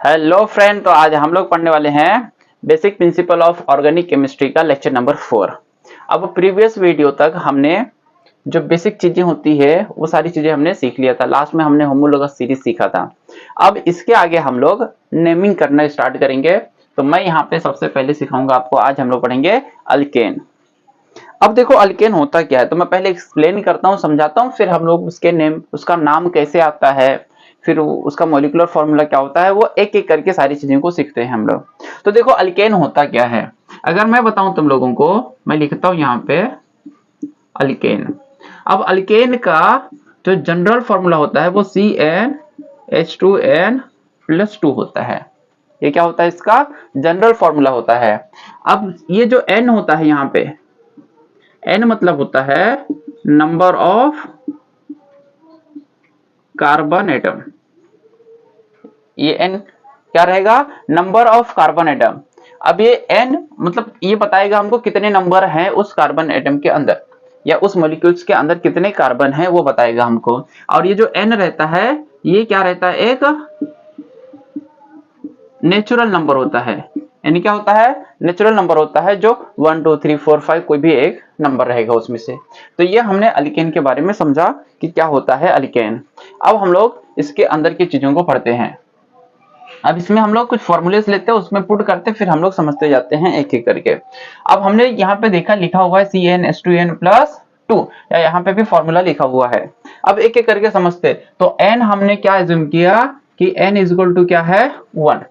Hello friend, तो आज हम लोग पढ़ने वाले हैं basic principle of organic chemistry का लेक्चर नंबर 4। अब प्रीवियस वीडियो तक हमने जो बेसिक चीजें होती है वो सारी चीजें हमने सीख लिया था। लास्ट में हमने होमोलोगस सीरीज सीखा था। अब इसके आगे हम लोग नेमिंग करना स्टार्ट करेंगे। तो मैं यहाँ पे सबसे पहले सिखाऊंगा आपको। आज हम लोग पढ़ेंगे अल्केन। अब देखो अल्केन होता क्या है, तो मैं पहले एक्सप्लेन करता हूँ, समझाता हूँ, फिर हम लोग उसका नाम कैसे आता है, फिर उसका मॉलिक्यूलर फॉर्मूला क्या होता है, वो एक एक करके सारी चीजों को सीखते हैं हम लोग। तो देखो अल्केन होता क्या है, अगर मैं बताऊं तुम लोगों को, मैं लिखता हूं यहाँ पे अल्केन। अब अल्केन का जो जनरल फॉर्मूला होता है वो CnH2n+2 होता है। ये क्या होता है, इसका जनरल फॉर्मूला होता है। अब ये जो n होता है यहाँ पे, n मतलब होता है नंबर ऑफ कार्बन एटम। ये n क्या रहेगा, नंबर ऑफ कार्बन एटम। अब ये n मतलब ये बताएगा हमको कितने नंबर हैं उस कार्बन एटम के अंदर, या उस मॉलिक्यूल्स के अंदर कितने कार्बन हैं वो बताएगा हमको। और ये जो n रहता है ये क्या रहता है, एक नेचुरल नंबर होता है। यानी क्या होता है, नेचुरल नंबर होता है, जो 1 2 3 4 5 कोई भी एक नंबर रहेगा उसमें से। तो ये हमने अल्केन के बारे में समझा कि क्या होता है अल्केन। अब हम लोग इसके अंदर की चीजों को पढ़ते हैं। अब इसमें हम लोग कुछ फॉर्मूलेस लेते हैं, उसमें पुट करते, फिर हम लोग समझते जाते हैं एक एक करके। अब हमने यहाँ पे देखा लिखा हुआ है CnH2n+2, या यहाँ पे भी फॉर्मूला लिखा हुआ है। अब एक एक करके समझते। तो n हमने क्या एज्यूम किया कि n इक्वल टू क्या है, 1।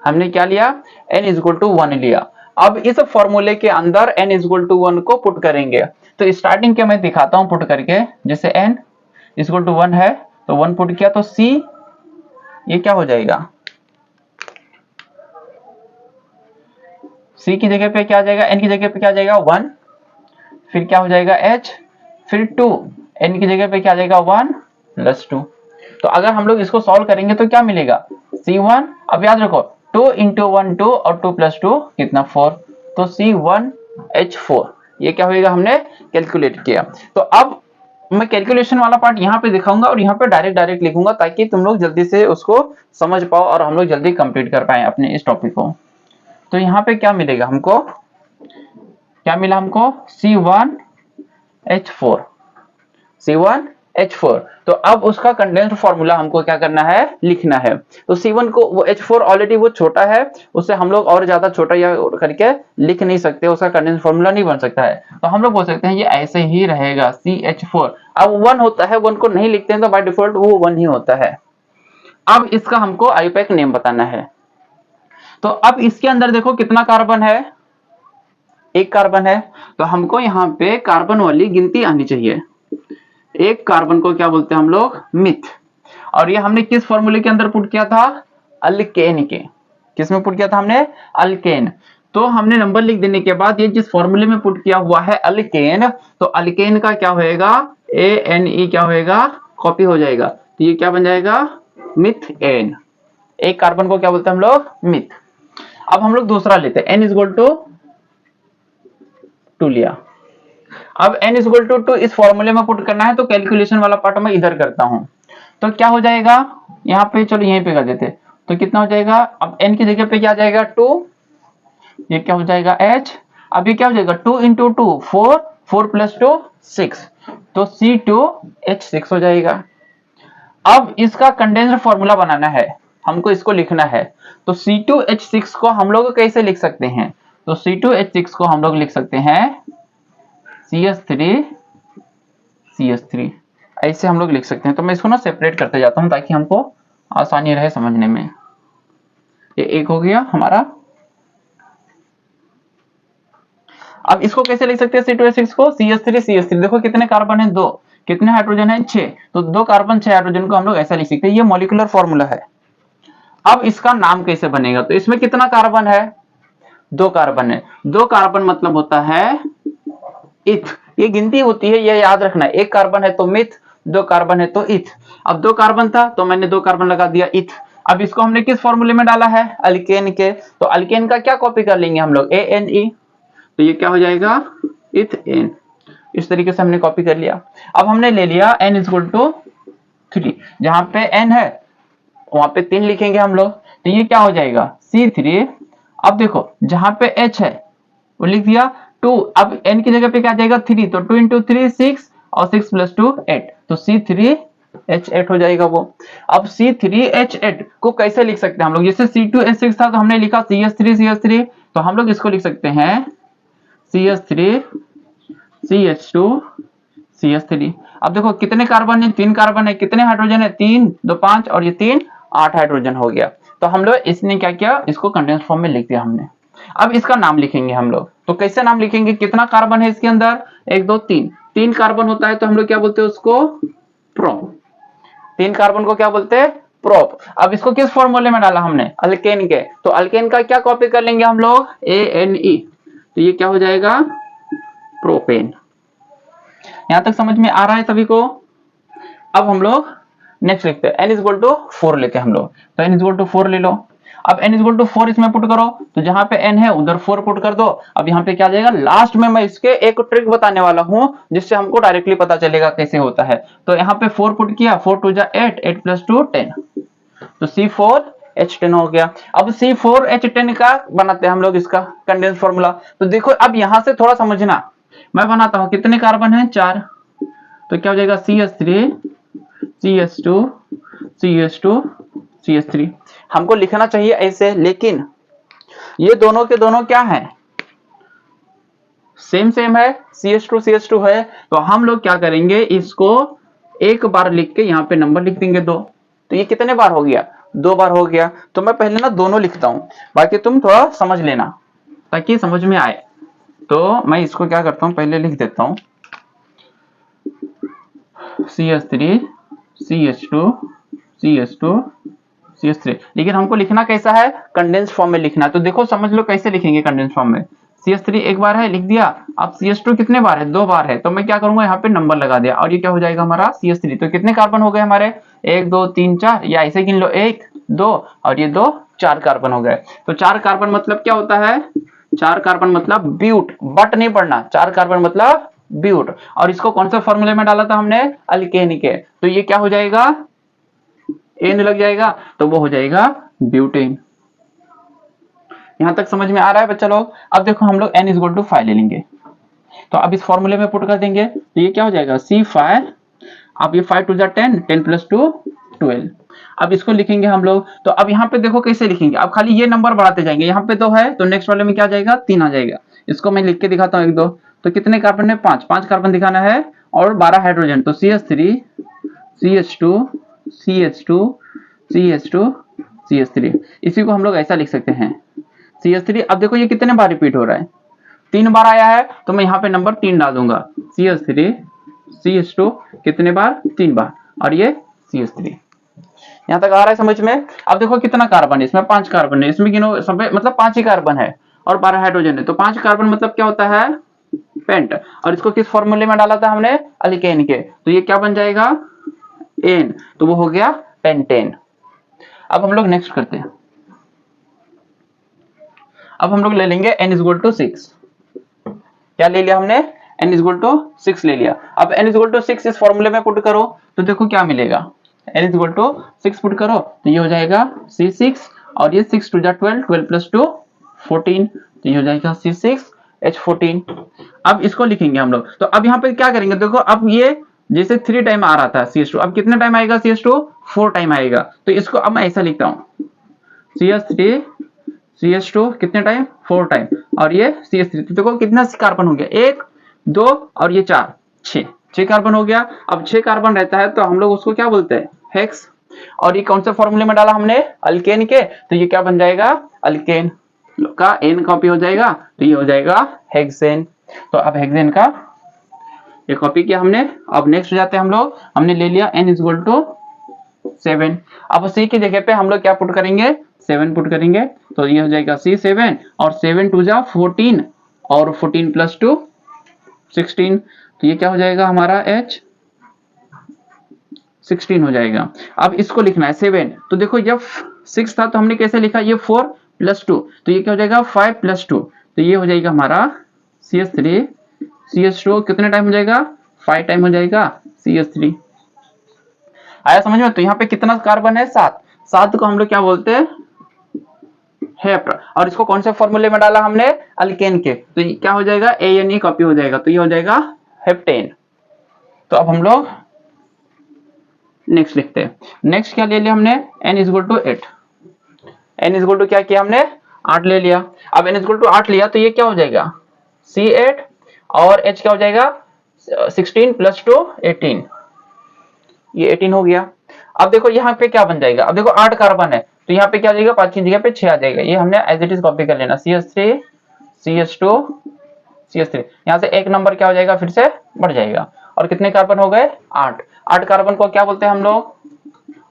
हमने क्या लिया, n इक्वल टू 1 लिया। अब इस फॉर्मूले के अंदर n इक्वल टू 1 को पुट करेंगे। तो स्टार्टिंग के मैं दिखाता हूं पुट करके। जैसे n इक्वल टू 1 है तो 1 पुट किया, तो C ये क्या हो जाएगा, C की जगह पे क्या आ जाएगा, n की जगह पे क्या आ जाएगा 1, फिर क्या हो जाएगा H, फिर 2, n की जगह पे क्या आ जाएगा 1+2। तो अगर हम लोग इसको सॉल्व करेंगे तो क्या मिलेगा, C1। अब याद रखो 2 × 1 2 और 2 + 2 कितना 4, तो C1H4। ये क्या होगा, हमने कैलकुलेट किया। तो अब मैं कैलकुलेशन वाला पार्ट यहाँ पे दिखाऊंगा और यहाँ पे डायरेक्ट लिखूंगा, ताकि तुम लोग जल्दी से उसको समझ पाओ और हम लोग जल्दी कंप्लीट कर पाए अपने इस टॉपिक को। तो यहाँ पे क्या मिलेगा हमको, क्या मिला हमको, C1H4। C1H4। तो अब उसका कंडेंस्ड फॉर्मूला हमको क्या करना है, लिखना है। तो C1 को, वो H4 ऑलरेडी वो छोटा है, उससे हम लोग और ज्यादा छोटा या करके लिख नहीं सकते, उसका कंडेंस्ड फॉर्मूला नहीं बन सकता है। तो हम लोग बोल सकते हैं ये ऐसे ही रहेगा CH4। अब 1 होता है, 1 को नहीं लिखते हैं तो बाय डिफॉल्ट वो 1 ही होता है। अब इसका हमको आईयूपैक नेम बताना है। तो अब इसके अंदर देखो कितना कार्बन है, एक कार्बन है। तो हमको यहाँ पे कार्बन वाली गिनती आनी चाहिए। एक कार्बन को क्या बोलते हैं हम लोग, मिथ। और ये हमने किस फॉर्मूले के अंदर पुट किया था, अल्केन के। किस में पुट किया था हमने, अल्केन। तो हमने नंबर लिख देने के बाद ये जिस फॉर्मूले में पुट किया हुआ है अल्केन, तो अल्केन का क्या होएगा, ANE क्या होएगा, कॉपी हो जाएगा। तो ये क्या बन जाएगा, मिथेन। एक कार्बन को क्या बोलते हैं हम लोग, मिथ। अब हम लोग दूसरा लेते हैं, n इक्वल टू 2 लिया। अब n इक्वल टू 2 इस फॉर्मूले में पुट करना है, तो कैलकुलेशन वाला पार्ट मैं इधर करता हूं। तो क्या हो जाएगा यहाँ पे, चलो यहीं पे कर देते। तो कितना हो जाएगा, अब n की जगह पे क्या आ जाएगा 2, ये क्या हो जाएगा H। अब ये क्या हो जाएगा 2 × 2 4, 4 + 2 6, तो C2H6 हो जाएगा। अब इसका कंडेंस्ड फॉर्मूला बनाना है, हमको इसको लिखना है। तो C2H6 को हम लोग कैसे लिख सकते हैं, तो C2H6 को हम लोग लिख सकते हैं CH3 ऐसे हम लोग लिख सकते हैं। तो मैं इसको ना सेपरेट करते जाता हूं ताकि हमको आसानी रहे समझने में। ये एक हो गया हमारा। अब इसको कैसे लिख सकते हैं, C2H6 को CH3 देखो कितने कार्बन है, 2, कितने हाइड्रोजन है 6, तो 2 कार्बन 6 हाइड्रोजन को हम लोग ऐसा लिख सकते हैं। ये मॉलिक्यूलर फॉर्मूला है। अब इसका नाम कैसे बनेगा, तो इसमें कितना कार्बन है, 2 कार्बन है। 2 कार्बन मतलब होता है इथ। ये गिनती होती है, ये याद रखना है। 1 कार्बन है तो मिथ, 2 कार्बन है तो इथ। अब 2 कार्बन था तो मैंने 2 कार्बन लगा दिया इथ। अब इसको हमने किस फॉर्मूले में डाला है, अल्केन के। तो अल्केन का क्या कॉपी कर लेंगे हम लोग, ANE। तो ये क्या हो जाएगा, इथेन। इस तरीके से हमने कॉपी कर लिया। अब हमने ले लिया n इक्वल टू 3, जहां पे n है वहां पे 3 लिखेंगे हम लोग। तो ये क्या हो जाएगा C3। अब देखो जहां पे H है वो लिख दिया 2, अब N की जगह पे क्या आ जाएगा 3, तो 2 × 3 6 और 6 + 2 8, तो C3H8 हो जाएगा वो। अब C3H8 को कैसे लिख सकते हैं हम लोग, जैसे C2H6 था तो हमने लिखा CH3 तो हम लोग इसको लिख सकते हैं CH3 CH2 CH3। अब देखो कितने कार्बन है, 3 कार्बन है, कितने हाइड्रोजन है, 3 2 5 और ये 3 8 हाइड्रोजन हो गया। तो हम लोग इसने क्या किया, इसको कंडेंस फॉर्म में लिख दिया हमने। अब इसका नाम लिखेंगे हम लोग, तो कैसे नाम लिखेंगे, कितना कार्बन है इसके अंदर, 1 2 3, 3 कार्बन होता है तो हम लोग क्या बोलते हैं उसको, प्रोप। 3 कार्बन को क्या बोलते हैं, प्रोप। अब इसको किस फॉर्मूले में डाला हमने, अल्केन के, तो अल्केन का क्या कॉपी कर लेंगे हम लोग, ANE, तो ये क्या हो जाएगा, प्रोपेन। यहां तक समझ में आ रहा है सभी को। अब हम लोग नेक्स्ट लिखते हैं, n = 4 लेते हैं हम लोग, तो n = 4 ले लो। अब n = 4 इसमें पुट करो, तो जहां पे n है उधर 4 पुट कर दो। अब यहाँ पे क्या आ जाएगा, लास्ट में मैं इसके एक ट्रिक बताने वाला हूं जिससे हमको डायरेक्टली पता चलेगा कैसे होता है। तो यहाँ पे 4 पुट किया, 4 2 8, 8 + 2 10, तो C4H10 हो गया। अब C4H10 का बनाते हैं हम लोग इसका कंडेंस फॉर्मूला। तो देखो अब यहां से थोड़ा समझना, मैं बनाता हूं, कितने कार्बन है, 4, तो क्या हो जाएगा CH3 CH2 CH2 CH3। हमको लिखना चाहिए ऐसे, लेकिन ये दोनों के दोनों क्या है, सेम है, CH2 है, तो हम लोग क्या करेंगे, इसको एक बार लिख के यहाँ पे नंबर लिख देंगे 2, तो ये कितने बार हो गया, 2 बार हो गया। तो मैं पहले ना दोनों लिखता हूं, बाकी तुम थोड़ा समझ लेना ताकि समझ में आए। तो मैं इसको क्या करता हूं, पहले लिख देता हूं CH3 CH2 CH2 CH3, लेकिन हमको लिखना कैसा है, कंडेंस फॉर्म में लिखना है। तो देखो समझ लो कैसे लिखेंगे कंडेंस फॉर्म में। CH3 एक बार है, लिख दिया। अब CH2 कितने बार है, 2 बार है, तो मैं क्या करूंगा, यहाँ पे नंबर लगा दिया, और ये क्या हो जाएगा हमारा CH3। तो कितने कार्बन हो गए हमारे, 1 2 3 4, या ऐसे गिन लो 1 2 और ये 2, 4 कार्बन हो गए। तो 4 कार्बन मतलब क्या होता है, 4 कार्बन मतलब ब्यूट, बट नहीं पढ़ना, 4 कार्बन मतलब ब्यूट। और इसको कौन से फॉर्मूले में डाला था हमने, अल्केन के, तो ये क्या हो जाएगा, एन लग जाएगा, तो वो हो जाएगा ब्यूटेन। यहां तक समझ में आ रहा है बच्चा लोग। अब देखो हम लोग n = 5 ले लेंगे, तो अब इस फॉर्मूले में पुट कर देंगे, तो ये क्या हो जाएगा C5। अब ये 5 2 10, 10 + 2 12। अब इसको लिखेंगे हम लोग, तो अब यहाँ पे देखो कैसे लिखेंगे, अब खाली ये नंबर बढ़ाते जाएंगे, यहाँ पे 2 है तो नेक्स्ट वाले में क्या जाएगा, 3 आ जाएगा। इसको मैं लिख के दिखाता हूँ, 1 2, तो कितने कार्बन है, 5 कार्बन दिखाना है और 12 हाइड्रोजन, तो CH3 CH2 CH2 CH2 CH3। इसी को हम लोग ऐसा लिख सकते हैं CH3। अब देखो ये कितने बार रिपीट हो रहा है, 3 बार आया है, तो मैं यहाँ पे नंबर 3 डाल दूंगा, CH3 CH2 कितने बार, 3 बार, और ये CH3। यहाँ तक आ रहा है समझ में। अब देखो कितना कार्बन है, इसमें 5 कार्बन है, इसमें गिनो सब मतलब 5 ही कार्बन है और 12 हाइड्रोजन है, तो 5 कार्बन मतलब क्या होता है, पेंट। और इसको किस फॉर्मूले में डाला था हमने, अल्केन के, तो ये क्या बन जाएगा, एन, तो वो हो गया पेंटेन। अब हम लोग नेक्स्ट करते हैं, अब हम लोग ले लेंगे n = 6। क्या ले लिया हमने, n = 6 ले लिया। अब n = 6 इस फॉर्मूले में पुट करो, तो देखो क्या मिलेगा, n = 6 पुट करो, तो ये हो जाएगा C6, और ये 6 2 12, 12 + 2 14, तो ये हो जाएगा C6H14। अब इसको लिखेंगे हम लोग, तो अब यहाँ पे क्या करेंगे, देखो अब ये जैसे 3 टाइम आ रहा था CH2, अब कितने टाइम आएगा CH2, 4 टाइम आएगा। तो इसको अब मैं ऐसा लिखता हूँ, CH3 CH2 कितने टाइम, 4 टाइम, और ये CH3, तो देखो कितना कार्बन हो गया, 1 2 और ये 4 6 कार्बन हो गया। अब 6 कार्बन रहता है तो हम लोग उसको क्या बोलते हैं, हेक्स। और ये कौन से फॉर्मूले में डाला हमने, अल्केन के, तो ये क्या बन जाएगा, अल्केन का एन कॉपी हो जाएगा, तो ये हो जाएगा हेक्सेन। तो अब हेक्सेन का ये कॉपी किया हमने। अब नेक्स्ट हो जाते हैं हम लोग, हमने ले लिया n = 7। अब C की जगह पे हम लोग क्या पुट करेंगे, 7 पुट करेंगे, तो ये हो जाएगा C7, और 7 2 14, और 14 + 2 16, तो ये क्या हो जाएगा हमारा H16 हो जाएगा। अब इसको लिखना है 7, तो देखो जब 6 था तो हमने कैसे लिखा, ये 4 + 2, तो ये क्या हो जाएगा 5 + 2, तो ये हो जाएगा हमारा CH3 CH2 कितने टाइम हो जाएगा, 5 टाइम हो जाएगा CH3। आया समझ में। तो यहाँ पे कितना कार्बन है, 7 को हम लोग क्या बोलते हैं, हेप्ट, और इसको कौन से फॉर्मूले में डाला हमने, अल्केन के, तो ये क्या हो जाएगा, ANE कॉपी हो जाएगा, तो ये हो जाएगा हेप्टेन। तो अब हम लोग नेक्स्ट लिखते हैं। नेक्स्ट क्या ले लिया हमने, n is equal to 8, n is equal to क्या किया हमने, 8 ले लिया। अब n इज इक्वल टू 8 लिया तो ये क्या हो जाएगा, C8 और h क्या हो जाएगा 16 प्लस 2 18, ये 18 हो गया। अब देखो यहाँ पे क्या बन जाएगा, अब देखो 8 कार्बन है तो यहाँ पे क्या आ जाएगा, 5 की जगह पे 6 आ जाएगा, ये हमने एज इट इज कॉपी कर लेना, CH3 CH2 CH3, यहाँ से एक नंबर क्या हो जाएगा, फिर से बढ़ जाएगा, और कितने कार्बन हो गए, 8। 8 कार्बन को क्या बोलते हैं हम लोग,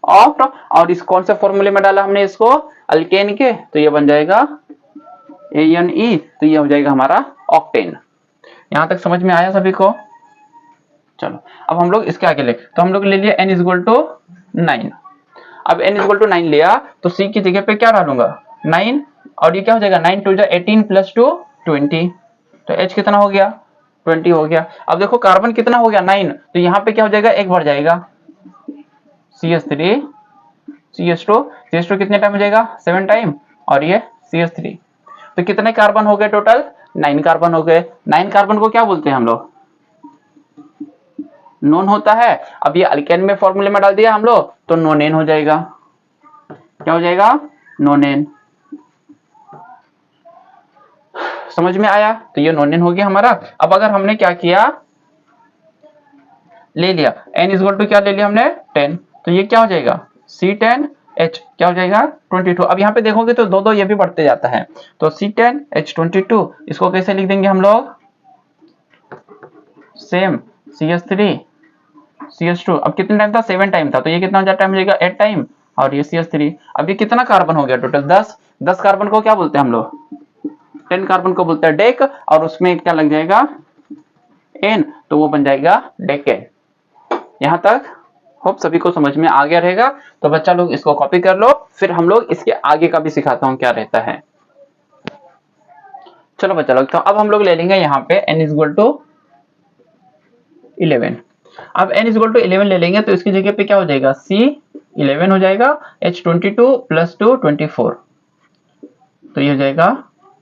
ऑक्ट, और इस कौन से फॉर्मूले में डाला हमने इसको, अल्केन के, तो ये बन जाएगा ANE, तो ये हो जाएगा हमारा ऑक्टेन। यहां तक समझ में आया सभी को। चलो अब हम लोग इसके आगे ले, तो हम लोग ले लिया n इज इक्वल टू 9। अब n इज इक्वल टू 9 लिया तो c की जगह पे क्या डालूंगा, 9, और ये क्या हो जाएगा, 9 2 18 प्लस 2 20, तो h कितना हो गया, 20 हो गया। अब देखो कार्बन कितना हो गया, 9, तो यहाँ पे क्या हो जाएगा, एक बढ़ जाएगा, CH3 CH2 कितने टाइम हो जाएगा, 7 टाइम, और ये CH3, तो कितने कार्बन हो गए टोटल, 9 कार्बन हो गए। 9 कार्बन को क्या बोलते हैं हम लोग, नोन होता है। अब ये अल्केन में फॉर्मूले में डाल दिया हम लोग तो नोनेन हो जाएगा, क्या हो जाएगा, नोनेन। समझ में आया, तो ये नोनेन हो गया हमारा। अब अगर हमने क्या किया, ले लिया n इज इक्वल टू क्या ले लिया हमने, 10, तो ये क्या हो जाएगा, C10H क्या हो जाएगा 22। अब यहाँ पे देखोगे तो दो ये भी बढ़ते जाता है, तो C10H22, इसको कैसे लिख देंगे हम लोग, सेम CH3 CH2, अब कितने टाइम था, 7 टाइम था, तो ये कितना टाइम हो जाएगा, 8 टाइम, और ये CH3। अब ये कितना कार्बन हो गया टोटल, 10 कार्बन को क्या बोलते हैं हम लोग, 10 कार्बन को बोलते हैं डेक, और उसमें क्या लग जाएगा N, तो वो बन जाएगा डेकेन। यहाँ तक होप सभी को समझ में आ गया रहेगा। तो बच्चा लोग इसको कॉपी कर लो, फिर हम लोग इसके आगे का भी सिखाता हूँ क्या रहता है। चलो बच्चा लोग, तो अब हम लोग ले लेंगे यहाँ पे n इज इक्वल टू 11। अब n इज इक्वल टू 11 ले लेंगे तो इसकी जगह पे क्या हो जाएगा, C11 हो जाएगा, H22 प्लस 2 24, तो ये हो जाएगा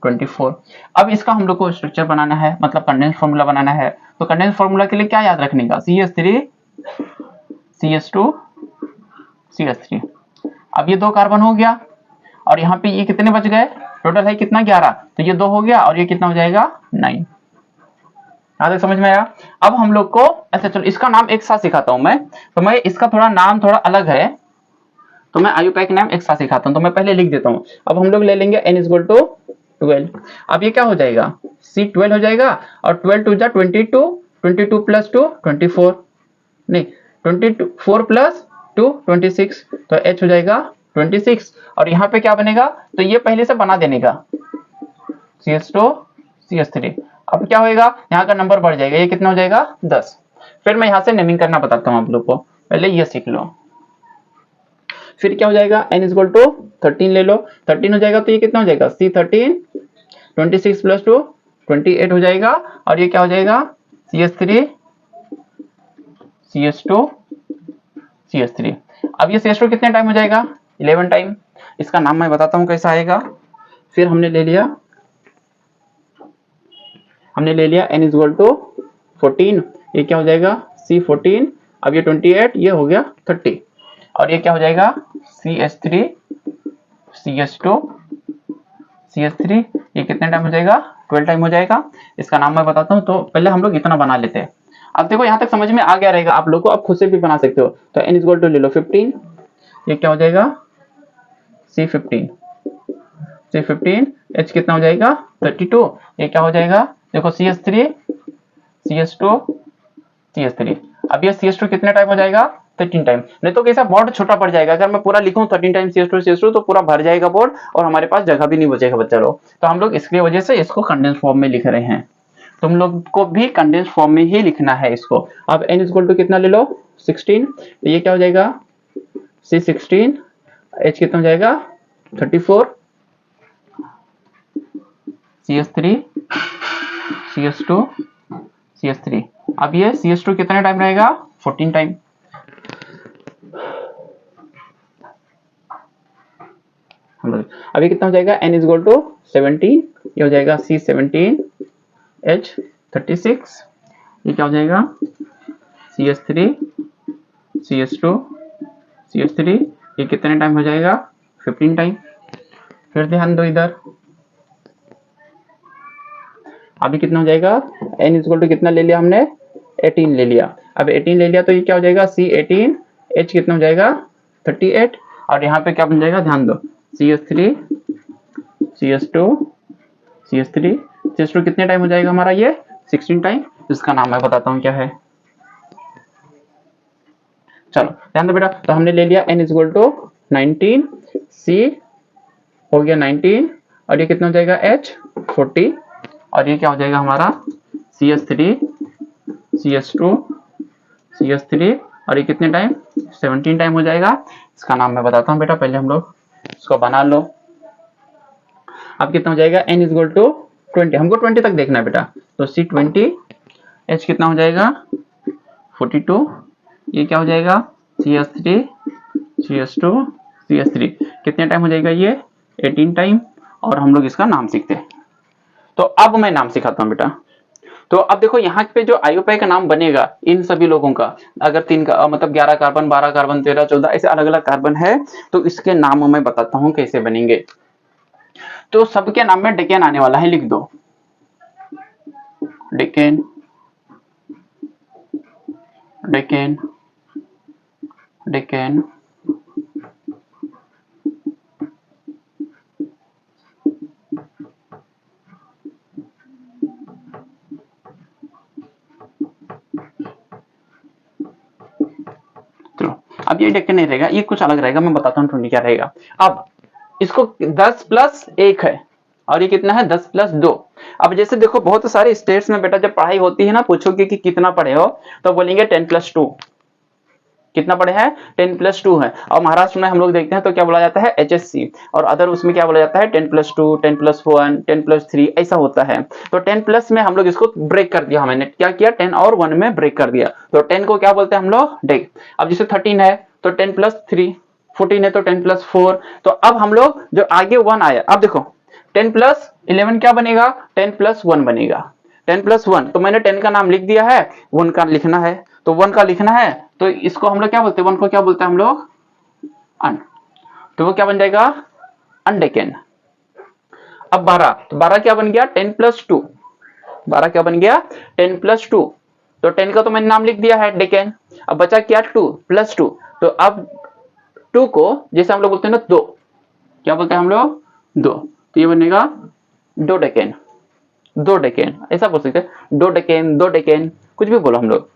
24। अब इसका हम लोग को स्ट्रक्चर बनाना है, मतलब कंडेंस फॉर्मूला बनाना है। तो कंडेंस फॉर्मूला के लिए क्या याद रखने का, CH3 CH2 CH3। अब ये 2 कार्बन हो गया, और यहाँ पे ये कितने बच गए, टोटल है कितना 11, तो ये 2 हो गया, और ये कितना हो जाएगा 9। यहाँ तक समझ में आया। अब हम लोग को, अच्छा चलो इसका नाम एक साथ सिखाता हूं मैं, तो मैं इसका थोड़ा नाम थोड़ा अलग है, तो मैं आयुपैक नाम एक साथ सिखाता हूं, तो मैं पहले लिख देता हूं। अब हम लोग ले लेंगे n इज इक्वल टू 12। अब ये क्या हो जाएगा, C12 हो जाएगा, और 12 2 जा 22, 22 प्लस 2 24, नहीं 24 प्लस 2 26, तो H हो जाएगा 26, और यहाँ पे क्या बनेगा, तो ये पहले से बना देने का CH2 CH3। अब क्या होएगा, यहाँ का नंबर बढ़ जाएगा, ये कितना हो जाएगा 10। फिर मैं यहाँ से नेमिंग करना बताता हूँ आप लोग को, पहले ये सीख लो। फिर क्या हो जाएगा, n इज इक्वल टू 13 ले लो, 13 हो जाएगा, तो ये कितना हो जाएगा, C13 26 प्लस 2 28 हो जाएगा, और ये क्या हो जाएगा, CH3 CH2 CH3। अब ये CH2 कितने टाइम हो जाएगा, 11 टाइम। इसका नाम मैं बताता हूँ कैसा आएगा। फिर हमने ले लिया n इज इक्वल टू 14, ये क्या हो जाएगा C14, अब ये 28, ये हो गया 30, और ये क्या हो जाएगा CH3 CH2 CH3, ये कितने टाइम हो जाएगा 12 टाइम हो जाएगा। इसका नाम मैं बताता हूँ, तो पहले हम लोग इतना बना लेते हैं। अब देखो यहाँ तक समझ में आ गया रहेगा आप लोग को, अब खुद से भी बना सकते हो। तो n इज इक्वल टू ले लो 15, ये क्या हो जाएगा C15 H कितना हो जाएगा 32, ये क्या हो जाएगा, देखो CH3 CH2 CH3। अब ये CH2 कितने टाइम हो जाएगा 13 टाइम, नहीं तो कैसा बोर्ड छोटा पड़ जाएगा, अगर मैं पूरा लिखूं 13 टाइम CH2 तो पूरा भर जाएगा बोर्ड, और हमारे पास जगह भी नहीं बचेगा बच्चा लोग। तो हम लोग इसकी वजह से इसको कंडेंस फॉर्म में लिख रहे हैं, तुम लोग को भी कंडेंस फॉर्म में ही लिखना है इसको। अब n इक्वल टू कितना ले लो 16, तो ये क्या हो जाएगा C16, H कितना हो जाएगा 34, CH3 CH2 CH3। अब ये CH2 कितने टाइम रहेगा 14 टाइम। हम लोग अभी कितना हो जाएगा n इज इक्वल टू 17, ये हो जाएगा C17 H36, ये क्या हो जाएगा CS3 CS2 CS3, ये कितने टाइम हो जाएगा 15 टाइम। फिर ध्यान दो इधर, अभी कितना हो जाएगा n इज इक्वल टू कितना ले लिया हमने 18 ले लिया। अब 18 ले लिया तो ये क्या हो जाएगा C18 H कितना हो जाएगा 38, और यहाँ पे क्या बन जाएगा ध्यान दो CS3 CS2 CS3 CS2 कितने टाइम हो जाएगा हमारा ये 16 टाइम। इसका नाम मैं बताता हूँ क्या है। चलो ध्यान दो बेटा, तो हमने ले लिया n is equal to 19, C हो गया 19, और ये कितना हो जाएगा H 40, और ये क्या हो जाएगा हमारा CS3 CS2 CS3, और ये कितने टाइम 17 टाइम हो जाएगा। इसका नाम मैं बताता हूँ बेटा, पहले हम लोग इसको बना लो। अब कितना हो जाएगा n इज इक्वल टू 20, हमको 20 तक देखना है बेटा, तो C20 H कितना हो जाएगा 42, ये क्या हो जाएगा CS3 CS2 CS3, कितने टाइम हो जाएगा ये 18 टाइम, और हम लोग इसका नाम सीखते हैं। तो अब मैं नाम सिखाता हूँ बेटा। तो अब देखो यहाँ पे जो आईयूपीए का नाम बनेगा इन सभी लोगों का, अगर 3 का मतलब 11 कार्बन 12 कार्बन 13 14 ऐसे अलग अलग कार्बन है, तो इसके नाम मैं बताता हूँ कैसे बनेंगे। तो सबके नाम में डेकेन आने वाला है, लिख दो डेकेन डेकेन डेकेन। चलो अब ये डेकेन नहीं रहेगा, ये कुछ अलग रहेगा, मैं बताता हूँ 20 क्या रहेगा। अब इसको 10 प्लस 1 है, और ये कितना है 10 प्लस 2। अब जैसे देखो बहुत सारे स्टेट्स में बेटा जब पढ़ाई होती है ना, पूछोगे कि कितना पढ़े हो, तो बोलेंगे 10 प्लस 2, कितना पढ़े हैं 10 प्लस 2 है। और महाराष्ट्र में हम लोग देखते हैं तो क्या बोला जाता है HSC, और अदर उसमें क्या बोला जाता है 10 प्लस 2 10 प्लस 1 10 प्लस 3 ऐसा होता है। तो 10 प्लस में हम लोग इसको ब्रेक कर दिया, हमने क्या किया 10 और 1 में ब्रेक कर दिया, तो 10 को क्या बोलते हैं हम लोग डेक। अब जैसे 13 है तो 10 प्लस 3, 14 है तो 10 प्लस 4, तो अब हम लोग जो आगे 1 आया, अब देखो 10 प्लस 11 क्या बनेगा 10 प्लस 1 बनेगा, 10 प्लस 1, तो मैंने 10 का नाम लिख दिया है, 1 का लिखना है, तो 1 का लिखना है, तो इसको हम लोग क्या बोलते हैं 1 को क्या बोलते हैं हम लोग अन, तो वो क्या बन जाएगा अनडेकेन। अब 12, तो 12 क्या बन गया 10 प्लस 2, 12 क्या बन गया 10 प्लस 2, तो 10 का तो मैंने नाम लिख दिया है डेकेन। अब बचा क्या 2 प्लस 2, तो अब 2 को जैसे हम लोग बोलते हैं ना 2, क्या बोलते हैं हम लोग 2, तो ये बनेगा 2 डेकेन, 2 डेकेन ऐसा बोल सकते हैं 2 डेकेन 2 डेकेन कुछ भी बोलो हम लोग।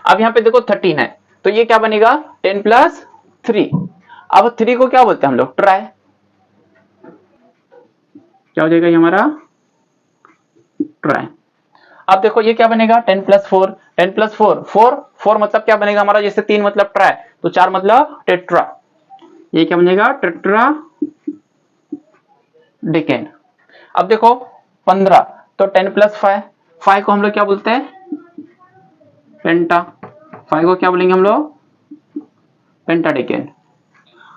अब यहाँ पे देखो 13 है, तो ये क्या बनेगा 10 प्लस 3, अब 3 को क्या बोलते हैं हम लोग ट्राई, क्या हो जाएगा ये हमारा ट्राई। अब देखो ये क्या बनेगा 10 प्लस 4, 10 प्लस 4 4 4 मतलब क्या बनेगा हमारा, जैसे 3 मतलब ट्राई, तो 4 मतलब टेट्रा, ये क्या बनेगा टेट्रा डेकेन। अब देखो 15, तो 10 प्लस 5, 5 को हम लोग क्या बोलते हैं पेंटा, 5 को क्या बोलेंगे हम लोग पेंटाडेकेन।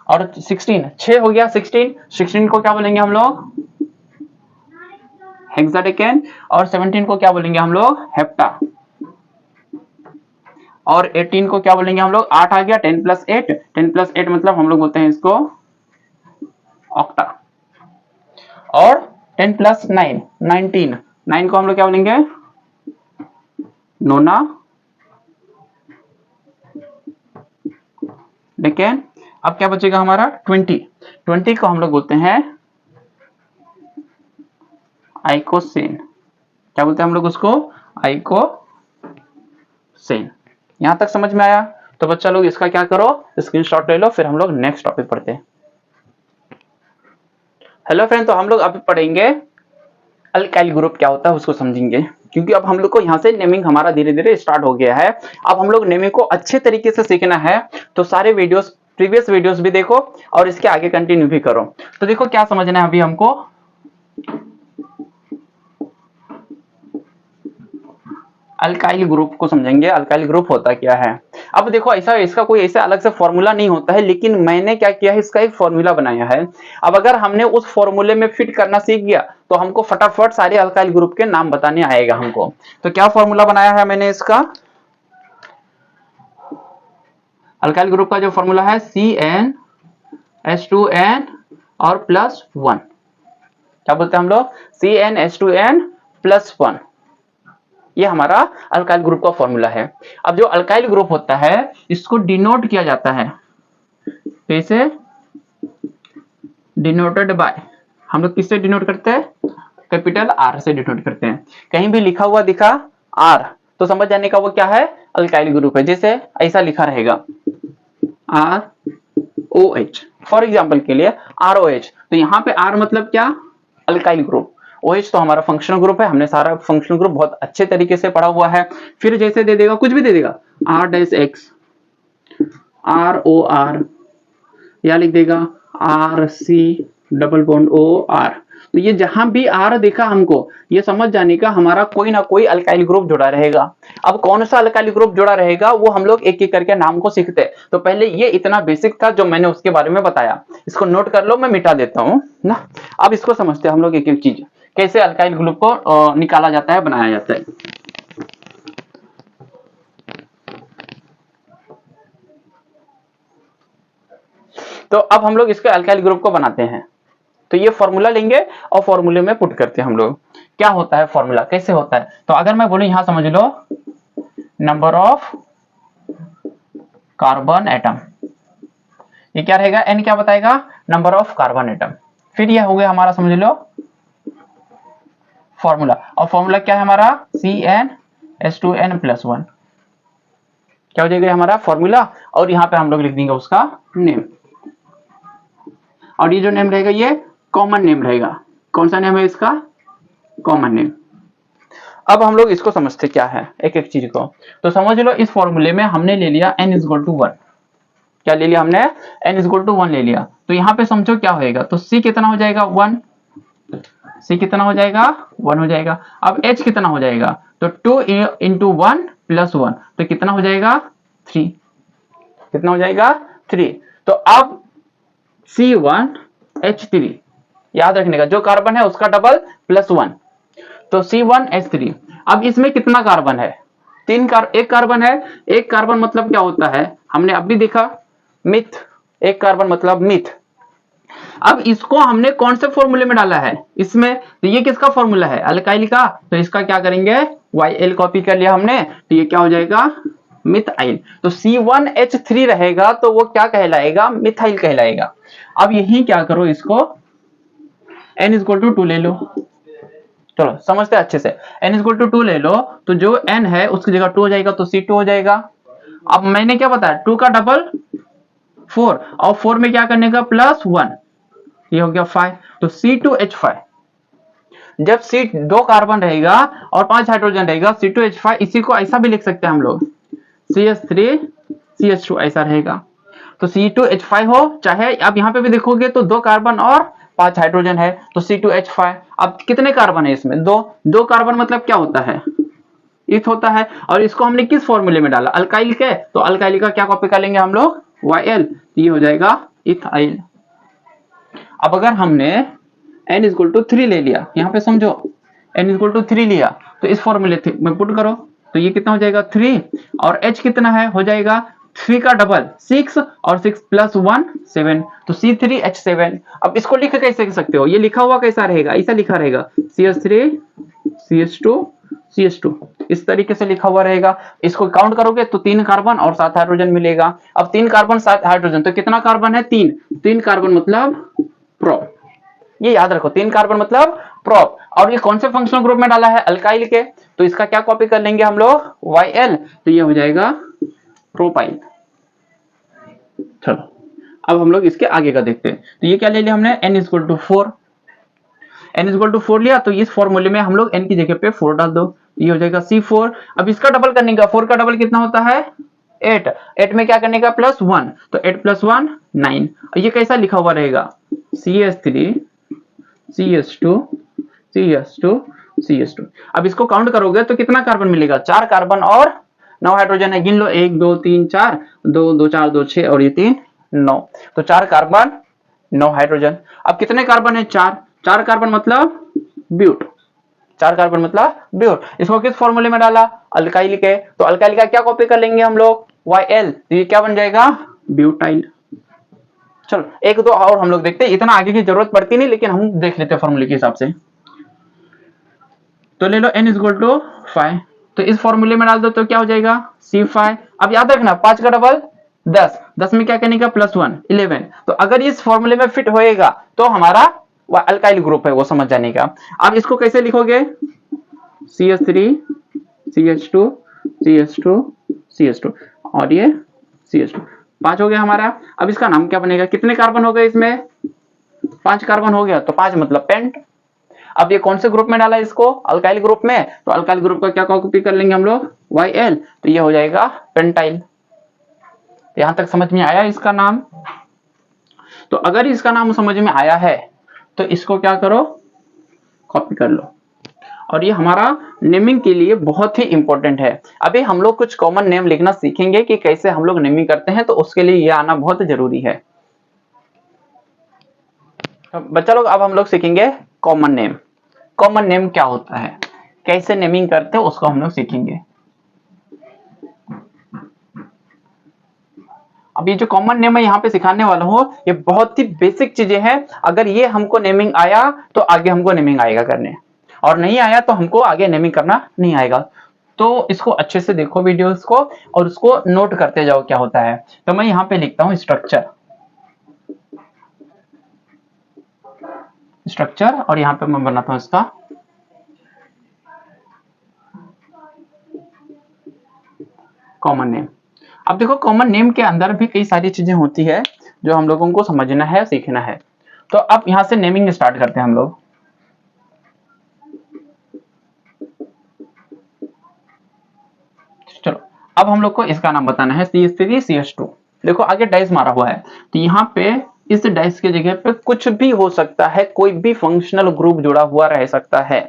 और 16 6 हो गया 16, 16 को क्या बोलेंगे हम लोग हेक्साडेकेन, और 17 को क्या बोलेंगे हम लोग हेप्टा, और 18 को क्या बोलेंगे हम लोग 8 आ गया 10 प्लस 8, 10 प्लस 8 मतलब हम लोग बोलते हैं इसको ऑक्टा, और 10 प्लस 9 19, 9 को हम लोग क्या बोलेंगे नोना डेकेन। अब क्या बचेगा हमारा 20, 20 को हम लोग बोलते हैं आइकोसेन, क्या बोलते हैं हम लोग उसको आइकोसेन। यहां तक समझ में आया? तो बच्चा लोग इसका क्या करो स्क्रीनशॉट ले लो, फिर हम लोग नेक्स्ट टॉपिक पढ़ते हैं। हेलो फ्रेंड, तो हम लोग अभी पढ़ेंगे अल्काइल ग्रुप क्या होता है उसको समझेंगे, क्योंकि अब हम लोग को यहाँ से नेमिंग हमारा धीरे धीरे स्टार्ट हो गया है। अब हम लोग नेमिंग को अच्छे तरीके से सीखना है, तो सारे वीडियोस प्रीवियस वीडियोस भी देखो और इसके आगे कंटिन्यू भी करो। तो देखो क्या समझना है अभी हमको, अल्काइल ग्रुप को समझेंगे। अल्काइल ग्रुप होता क्या है। अब देखो ऐसा इसका कोई ऐसा अलग से फॉर्मूला नहीं होता है, लेकिन मैंने क्या किया है, इसका एक फॉर्मूला बनाया है। अब अगर हमने उस फॉर्मूले में फिट करना सीख गया तो हमको फटाफट सारे अल्काइल ग्रुप के नाम बताने आएगा हमको। तो क्या फॉर्मूला बनाया है मैंने इसका, अल्काइल ग्रुप का जो फॉर्मूला है CnH2n और +1, क्या बोलते हैं हम लोग, CnH2n+1, ये हमारा अल्काइल ग्रुप का फॉर्मूला है। अब जो अल्काइल ग्रुप होता है इसको डिनोट किया जाता है, तो इसे डिनोटेड बाय, हम लोग किससे डिनोट करते हैं, कैपिटल R से डिनोट करते हैं। कहीं भी लिखा हुआ दिखा R तो समझ जाने का वो क्या है, अल्काइल ग्रुप है। जैसे ऐसा लिखा रहेगा ROH, फॉर एग्जाम्पल के लिए ROH, तो यहाँ पे R मतलब क्या, अल्काइल ग्रुप, OH तो हमारा फंक्शनल ग्रुप है। हमने सारा फंक्शनल ग्रुप बहुत अच्छे तरीके से पढ़ा हुआ है। फिर जैसे दे देगा, कुछ भी दे देगा, R-X, ROR, या लिख देगा RC_OR, तो ये जहां भी R देखा हमको ये समझ जाने का हमारा कोई ना कोई अल्काइल ग्रुप जुड़ा रहेगा। अब कौन सा अल्काइल ग्रुप जुड़ा रहेगा वो हम लोग एक एक करके नाम को सीखते हैं। तो पहले ये इतना बेसिक था जो मैंने उसके बारे में बताया, इसको नोट कर लो, मैं मिटा देता हूं ना। अब इसको समझते हैं हम लोग एक एक चीज, कैसे अल्काइल ग्रुप को निकाला जाता है, बनाया जाता है। तो अब हम लोग इसके अल्काइल ग्रुप को बनाते हैं। तो ये फॉर्मूला लेंगे और फॉर्मूले में पुट करते हैं हम लोग। क्या होता है फॉर्मूला, कैसे होता है, तो अगर मैं बोलूं यहां समझ लो नंबर ऑफ कार्बन एटम, ये क्या रहेगा, n क्या बताएगा, नंबर ऑफ कार्बन एटम। फिर यह हो गया हमारा समझ लो फॉर्मूला, और फॉर्मूला क्या है हमारा CnH2n+1, क्या हो जाएगा हमारा फॉर्मूला। और यहाँ पे हम लोग लिख देंगे उसका नेम, और ये जो नेम रहेगा ये कॉमन नेम रहेगा। कौन सा नेम है इसका, कॉमन नेम। अब हम लोग इसको समझते क्या है एक एक चीज को। तो समझ लो इस फॉर्मूले में हमने ले लिया n=1, क्या ले लिया हमने, n=1 ले लिया। तो यहाँ पे समझो क्या होएगा, तो C कितना हो जाएगा 1, C कितना हो जाएगा 1 हो जाएगा। अब H कितना हो जाएगा, तो 2 × 1 + 1, तो कितना हो जाएगा 3, कितना हो जाएगा 3। तो अब C1H3 याद रखने का, जो कार्बन है उसका डबल +1, तो C1H3। अब इसमें कितना कार्बन है, एक कार्बन है। एक कार्बन मतलब क्या होता है, हमने अभी देखा मिथ, एक कार्बन मतलब मिथ। अब इसको हमने कौन से फॉर्मूले में डाला है इसमें, तो ये किसका फॉर्मूला है, अल्काइल का। तो इसका क्या करेंगे, YL कॉपी कर लिया हमने, तो ये क्या हो जाएगा मिथाइल। तो C1H3 रहेगा तो वो क्या कहलाएगा, मिथाइल कहलाएगा। अब यही क्या करो, इसको n=2 ले लो, चलो समझते हैं अच्छे से। n=2 ले लो, तो जो n है उसकी जगह 2 हो जाएगा, तो C2 हो जाएगा। अब मैंने क्या बताया, 2 का डबल 4, और 4 में क्या करने का +1, ये हो गया 5, तो C2H5। जब C 2 कार्बन रहेगा और 5 हाइड्रोजन रहेगा, C2H5, इसी को ऐसा भी लिख सकते हैं हम लोग CH3CH2, ऐसा रहेगा। तो C2H5 हो चाहे, अब यहाँ पे भी देखोगे तो 2 कार्बन और 5 हाइड्रोजन है, तो C2H5। अब कितने कार्बन है इसमें, 2 कार्बन मतलब क्या होता है, इथ होता है। और इसको हमने किस फॉर्मूले में डाला, अल्काइल के, तो अल्काइल का क्या कॉपी कर लेंगे हम लोग YL, ये हो जाएगा इथाइल। अब अगर हमने n=3 ले लिया, यहाँ पे समझो n=3 लिया, तो इस फॉर्मूले में पुट करो, तो ये कितना हो जाएगा 3, और H कितना है, हो जाएगा 3 का डबल 6, और 6 + 1 7, तो C3H7। अब इसको लिख कैसे सकते हो, ये लिखा हुआ कैसा रहेगा, ऐसा लिखा रहेगा CH3CH2CH2, इस तरीके से लिखा हुआ रहेगा। इसको काउंट करोगे तो 3 कार्बन और 7 हाइड्रोजन मिलेगा। अब 3 कार्बन 7 हाइड्रोजन, तो कितना कार्बन है 3 कार्बन मतलब प्रोप, ये याद रखो, 3 कार्बन मतलब प्रोप। और ये कौन से फंक्शनल ग्रुप में डाला है, अल्काइल के, तो इसका क्या कॉपी कर लेंगे हम लोग YL, तो ये हो जाएगा प्रोपाइल। चलो अब हम लोग इसके आगे का देखते हैं। तो ये क्या ले लिया हमने, n=4, n=4 लिया, तो इस फॉर्मूले में हम लोग n की जगह पे 4 डाल दो, ये हो जाएगा C4। अब इसका डबल करने का, 4 का डबल कितना होता है 8 में क्या करने का +1, तो 8 + 1 9। ये कैसा लिखा हुआ रहेगा CH3CH2CH2 CH2। अब इसको काउंट करोगे तो कितना कार्बन मिलेगा, 4 कार्बन और 9 हाइड्रोजन है। गिन लो, 1 2 3 4, 2 2 4 2 6 और ये 3 9, तो 4 कार्बन 9 हाइड्रोजन। अब कितने कार्बन है, 4। 4 कार्बन मतलब ब्यूट, 4 कार्बन मतलब ब्यूट। इसको किस फॉर्मूले में डाला, अल्काइल के, तो अल्काइल का क्या कॉपी कर लेंगे हम लोग, YL, तो ये क्या बन जाएगा, ब्यूटाइल। चलो एक दो और हम लोग देखते हैं, इतना आगे की जरूरत पड़ती नहीं, लेकिन हम देख लेते हैं फॉर्मूले के हिसाब से। तो ले लो n इक्वल टू 5, तो इस फॉर्मूले में डाल दो तो क्या हो जाएगा C5। अब याद रखना 5 का डबल 10, 10 में क्या करने का +1 11, तो अगर इस फॉर्मूले में फिट होएगा तो हमारा अल्काइल ग्रुप है, वो समझ जाने का। अब इसको कैसे लिखोगे, CH3 CH2 CH2 CH2 और ये CH2, 5 हो गया हमारा। अब इसका नाम क्या बनेगा, कितने कार्बन हो गए इसमें, 5 कार्बन हो गया, तो 5 मतलब पेंट। अब ये कौन से ग्रुप में डाला इसको, अल्काइल ग्रुप में, तो अल्काइल ग्रुप का क्या कॉपी कर लेंगे हम लोग, YL, तो ये हो जाएगा पेंटाइल। यहां तक समझ में आया इसका नाम। तो अगर इसका नाम समझ में आया है तो इसको क्या करो, कॉपी कर लो। और ये हमारा नेमिंग के लिए बहुत ही इंपॉर्टेंट है। अभी हम लोग कुछ कॉमन नेम लिखना सीखेंगे कि कैसे हम लोग नेमिंग करते हैं, तो उसके लिए ये आना बहुत जरूरी है। बच्चा लोग अब हम लोग सीखेंगे कॉमन नेम। कॉमन नेम क्या होता है, कैसे नेमिंग करते हैं, उसको हम लोग सीखेंगे। अब ये जो कॉमन नेम है यहाँ पे सिखाने वाला हूँ, ये बहुत ही बेसिक चीजें हैं। अगर ये हमको नेमिंग आया तो आगे हमको नेमिंग आएगा करने, और नहीं आया तो हमको आगे नेमिंग करना नहीं आएगा। तो इसको अच्छे से देखो वीडियोस को, और उसको नोट करते जाओ क्या होता है। तो मैं यहाँ पे लिखता हूँ स्ट्रक्चर, स्ट्रक्चर, और यहाँ पे मैं बनाता हूँ इसका कॉमन नेम। अब देखो कॉमन नेम के अंदर भी कई सारी चीजें होती है जो हम लोगों को समझना है, सीखना है। तो अब यहां से नेमिंग स्टार्ट करते हैं हम लोग। चलो अब हम लोग को इसका नाम बताना है CH3 CH2। देखो आगे डैश मारा हुआ है, तो यहाँ पे इस डैश के जगह पे कुछ भी हो सकता है, कोई भी फंक्शनल ग्रुप जुड़ा हुआ रह सकता है।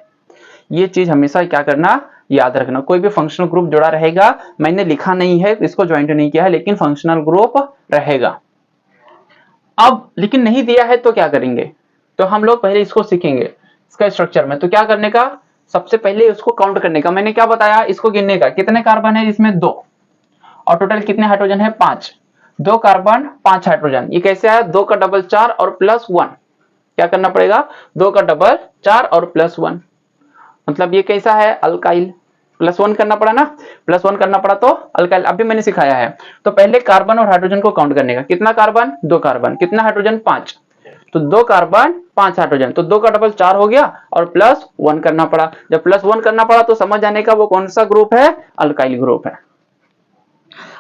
ये चीज हमेशा क्या करना, याद रखना, कोई भी फंक्शनल ग्रुप जुड़ा रहेगा। मैंने लिखा नहीं है, इसको ज्वाइंट नहीं किया है, लेकिन फंक्शनल ग्रुप रहेगा। अब लेकिन नहीं दिया है तो क्या करेंगे, तो हम लोग पहले इसको सीखेंगे इसका स्ट्रक्चर में। तो क्या करने का, सबसे पहले उसको काउंट करने का। मैंने क्या बताया, इसको गिनने का, कितने कार्बन है इसमें 2, और टोटल कितने हाइड्रोजन है 5, 2 कार्बन 5 हाइड्रोजन। ये कैसे आया, 2 का डबल 4 और +1, क्या करना पड़ेगा, 2 का डबल 4 और +1, मतलब ये कैसा है, अल्काइल। +1 करना पड़ा ना, +1 करना पड़ा तो अल्काइल। अभी मैंने सिखाया है। तो पहले कार्बन और हाइड्रोजन को काउंट करने का, कितना कार्बन 2 कार्बन, कितना हाइड्रोजन 5, तो 2 कार्बन 5 हाइड्रोजन, तो 2 का डबल 4 हो गया, और +1 करना पड़ा। जब +1 करना पड़ा तो समझ जाने का वो कौन सा ग्रुप है, अल्काइल ग्रुप है।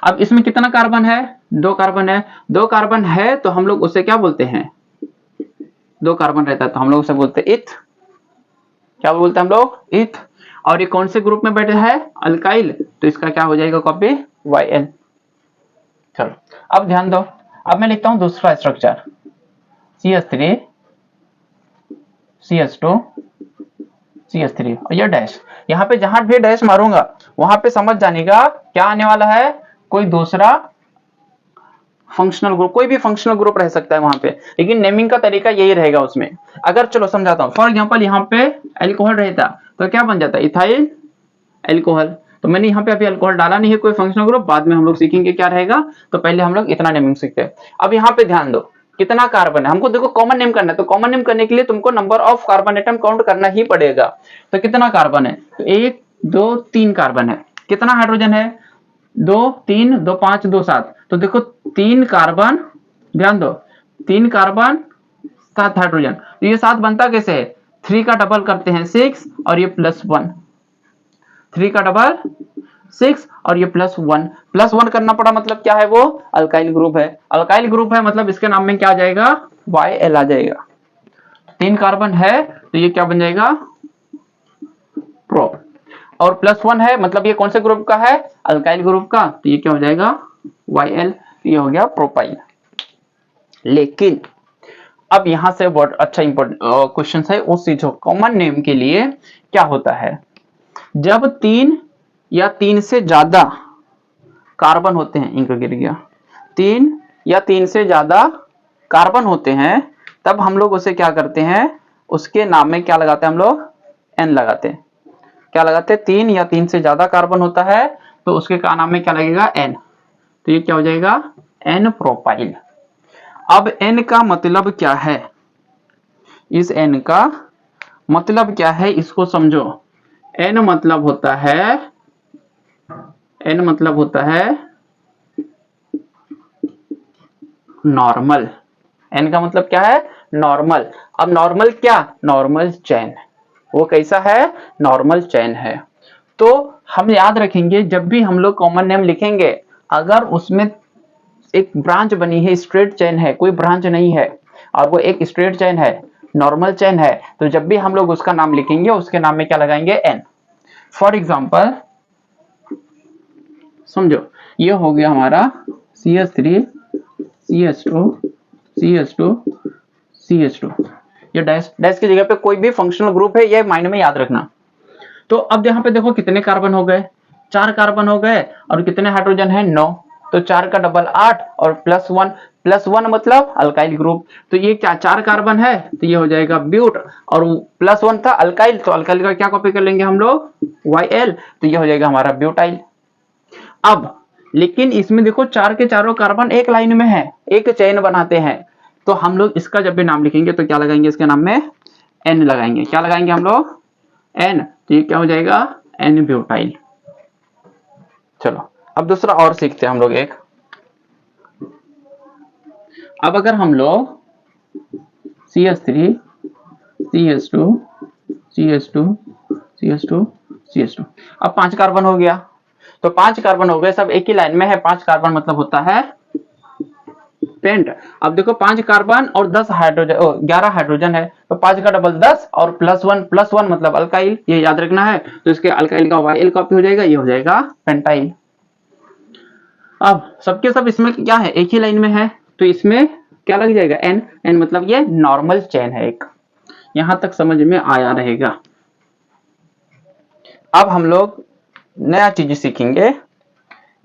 अब इसमें कितना कार्बन है, 2 कार्बन है। 2 कार्बन है तो हम लोग उसे क्या बोलते हैं, 2 कार्बन रहता है तो हम लोग उसे बोलते हैं इथ। क्या बोलते हैं हम लोग, इथ। और ये कौन से ग्रुप में बैठे है, अल्काइल, तो इसका क्या हो जाएगा कॉपी, YL। चलो अब ध्यान दो, अब मैं लिखता हूं दूसरा स्ट्रक्चर, CH3 CH2 CH3 और ये डैश। यहाँ पे जहां भी डैश मारूंगा वहां पे समझ जाने का क्या आने वाला है, कोई दूसरा फंक्शनल ग्रुप, कोई भी फंक्शनल ग्रुप रह सकता है वहां पे, लेकिन नेमिंग का तरीका यही रहेगा उसमें। अगर चलो समझाता हूं, फॉर एग्जांपल यहाँ पे अल्कोहल रहता तो क्या बन जाता, इथाइल अल्कोहल। तो मैंने यहाँ पे अभी अल्कोहल डाला नहीं है कोई फंक्शनल ग्रुप, बाद में हम लोग सीखेंगे क्या रहेगा। तो पहले हम लोग इतना नेमिंग सीखते हैं। अब यहाँ पे ध्यान दो, कितना कार्बन है, हमको देखो कॉमन नेम करना है, तो कॉमन नेम करने के लिए तुमको number of carbon atom count करना ही पड़ेगा। तो कितना कार्बन है, तो 1 2 3 कार्बन है। कितना हाइड्रोजन है, 2 3 2 5 2 7, तो देखो 3 कार्बन, ध्यान दो 3 कार्बन 7 हाइड्रोजन। तो ये 7 बनता कैसे है, 3 का डबल करते हैं 6 और ये +1, 3 का डबल 6 और ये +1 करना पड़ा, मतलब क्या है वो, अल्काइल ग्रुप है। अल्काइल ग्रुप है मतलब इसके नाम में क्या आ जाएगा, YL आ जाएगा। 3 कार्बन है तो ये क्या बन जाएगा, प्रो, और +1 है मतलब ये कौन से ग्रुप का है, अल्काइल ग्रुप का, तो ये क्या हो जाएगा YL, ये हो गया प्रोपाइल। लेकिन अब यहाँ से बहुत अच्छा इंपॉर्टेंट क्वेश्चन है, उस चीज कॉमन नेम के लिए क्या होता है, जब 3 या 3 से ज्यादा कार्बन होते हैं, इनका गिर गया, 3 या 3 से ज्यादा कार्बन होते हैं, तब हम लोग उसे क्या करते हैं, उसके नाम में क्या लगाते हैं हम लोग, एन लगाते हैं। क्या लगाते हैं, 3 या 3 से ज्यादा कार्बन होता है तो उसके का नाम में क्या लगेगा, एन। तो ये क्या हो जाएगा, एन प्रोपाइल। अब एन का मतलब क्या है, इस एन का मतलब क्या है इसको समझो। एन मतलब होता है, एन मतलब होता है नॉर्मल। एन का मतलब क्या है, नॉर्मल। अब नॉर्मल क्या, नॉर्मल चेन। वो कैसा है, नॉर्मल चेन है। तो हम याद रखेंगे जब भी हम लोग कॉमन नेम लिखेंगे, अगर उसमें एक ब्रांच बनी है, स्ट्रेट चेन है, कोई ब्रांच नहीं है, और वो एक स्ट्रेट चेन है, नॉर्मल चेन है, तो जब भी हम लोग उसका नाम लिखेंगे उसके नाम में क्या लगाएंगे, एन। फॉर एग्जाम्पल समझो, ये हो गया हमारा CH3 CH2 CH2 CH2। ये डैश डैश की जगह पे कोई भी फंक्शनल ग्रुप है, ये माइंड में याद रखना। तो अब यहाँ पे देखो कितने कार्बन हो गए, 4 कार्बन हो गए, और कितने हाइड्रोजन है, 9। तो 4 का डबल 8 और +1 मतलब अल्काइल ग्रुप। तो ये क्या 4 कार्बन है, तो ये हो जाएगा ब्यूट, और +1 था अल्काइल, तो अल्काइल का क्या कॉपी कर लेंगे हम लोग, YL, तो ये हो जाएगा हमारा ब्यूटाइल। अब लेकिन इसमें देखो 4 के चारों कार्बन एक लाइन में है, एक चेन बनाते हैं, तो हम लोग इसका जब भी नाम लिखेंगे तो क्या लगाएंगे, इसके नाम में एन लगाएंगे। क्या लगाएंगे हम लोग, एन। तो ये क्या हो जाएगा, एन ब्यूटाइल। चलो अब दूसरा और सीखते हैं हम लोग एक। अब अगर हम लोग CH3 CH2 CH2 CH2 CH2, अब 5 कार्बन हो गया, तो 5 कार्बन हो गए, सब एक ही लाइन में है। 5 कार्बन मतलब होता है पेंट। अब देखो 5 कार्बन और 10 हाइड्रोजन, 11 हाइड्रोजन है, तो 5 का डबल 10 और +1 मतलब अल्काइल, ये याद रखना है। तो इसके अल्काइल का YL कॉपी हो जाएगा, ये हो जाएगा पेंटाइल। अब सबके सब इसमें क्या है, एक ही लाइन में है, तो इसमें क्या लग जाएगा, एन। एन मतलब ये नॉर्मल चेन है एक। यहां तक समझ में आया रहेगा। अब हम लोग नया चीज सीखेंगे,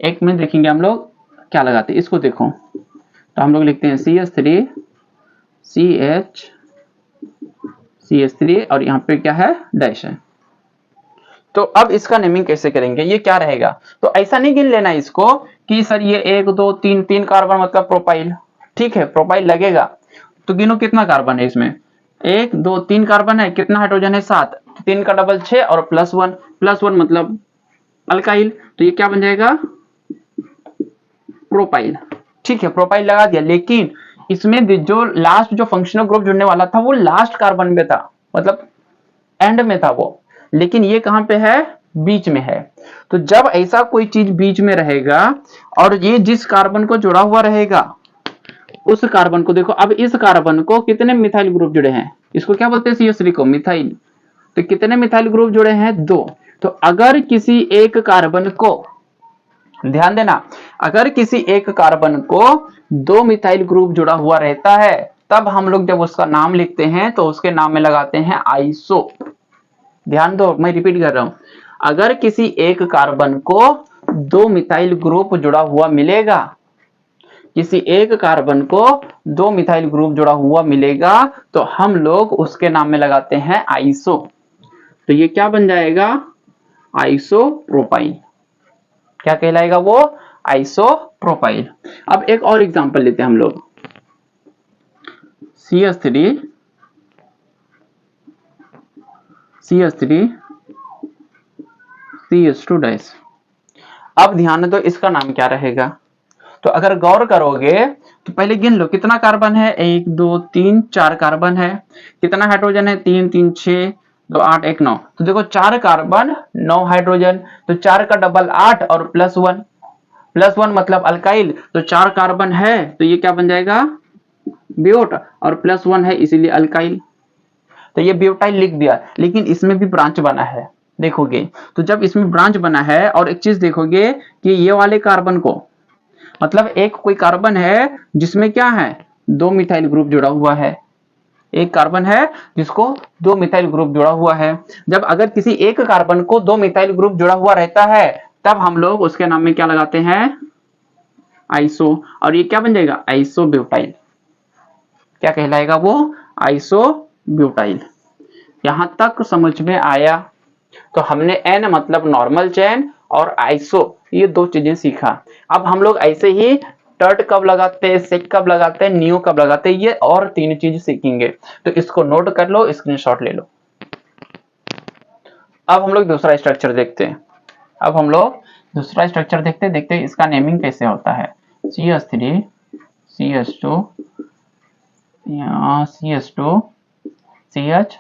एक में देखेंगे हम लोग क्या लगाते हैं, इसको देखो। तो हम लोग लिखते हैं CH3 CH3 और यहाँ पे क्या है, डैश है। तो अब इसका नेमिंग कैसे करेंगे, ये क्या रहेगा, तो ऐसा नहीं गिन लेना इसको कि सर ये 1 2 3 3 कार्बन मतलब प्रोपाइल। ठीक है, प्रोपाइल लगेगा, तो गिनो कितना कार्बन है इसमें, 1 2 3 कार्बन है, कितना हाइड्रोजन है, 7। 3 का डबल 6 और +1 मतलब अल्काइल, तो ये क्या बन जाएगा, प्रोपाइल। ठीक है, प्रोपाइल लगा दिया, लेकिन इसमें जो लास्ट जो फंक्शनल ग्रुप जुड़ने वाला था वो लास्ट कार्बन में था, मतलब एंड में था वो, लेकिन ये कहां पे है, बीच में है। तो जब ऐसा कोई चीज बीच में रहेगा और ये जिस कार्बन को जुड़ा हुआ रहेगा उस कार्बन को देखो, अब इस कार्बन को कितने मिथाइल ग्रुप जुड़े हैं, इसको क्या बोलते हैं, CH3 को मिथाइल। तो कितने मिथाइल ग्रुप जुड़े हैं, 2। तो अगर किसी एक कार्बन को, ध्यान देना, अगर किसी एक कार्बन को 2 मिथाइल ग्रुप जुड़ा हुआ रहता है, तब हम लोग जब उसका नाम लिखते हैं तो उसके नाम में लगाते हैं आइसो। ध्यान दो, मैं रिपीट कर रहा हूं, अगर किसी एक कार्बन को 2 मिथाइल ग्रुप जुड़ा हुआ मिलेगा, किसी एक कार्बन को 2 मिथाइल ग्रुप जुड़ा हुआ मिलेगा, तो हम लोग उसके नाम में लगाते हैं आइसो। तो ये क्या बन जाएगा, आइसोप्रोपाइल। क्या कहलाएगा वो, आइसोप्रोपाइल। अब एक और एग्जांपल लेते हैं हम लोग, CH3 CH2 डैश। अब ध्यान दो इसका नाम क्या रहेगा, तो अगर गौर करोगे तो पहले गिन लो कितना कार्बन है, 1 2 3 4 कार्बन है, कितना हाइड्रोजन है, 3 3 6 2 8 1 9। तो देखो 4 कार्बन 9 हाइड्रोजन, तो 4 का डबल 8 और +1 मतलब अल्काइल, तो 4 कार्बन है, तो ये क्या बन जाएगा, ब्यूट, और +1 है इसीलिए अल्काइल। तो ये ब्यूटाइल लिख दिया, लेकिन इसमें भी ब्रांच बना है, देखोगे तो जब इसमें ब्रांच बना है, और एक चीज देखोगे कि ये वाले कार्बन को, मतलब एक कोई कार्बन है जिसमें क्या है, 2 मिथाइल ग्रुप जुड़ा हुआ है, एक कार्बन है जिसको 2 मिथाइल ग्रुप जुड़ा हुआ है। जब अगर किसी एक कार्बन को 2 मिथाइल ग्रुप जुड़ा हुआ रहता है तब हम लोग उसके नाम में क्या लगाते हैं, आइसो, और ये क्या बन जाएगा, आइसोब्यूटाइल। क्या कहलाएगा वो, आइसोब्यूटाइल। यहां तक समझ में आया? तो हमने एन मतलब नॉर्मल चेन और आइसो ये दो चीजें सीखा। अब हम लोग ऐसे ही टर्ट कब लगाते हैं, सेक कब लगाते हैं, नियो कब लगाते हैं, ये और 3 चीज सीखेंगे। तो इसको नोट कर लो, स्क्रीनशॉट ले लो। अब हम लोग दूसरा स्ट्रक्चर देखते हैं। देखते हैं इसका नेमिंग कैसे होता है। CH3 CH2 CH2 CH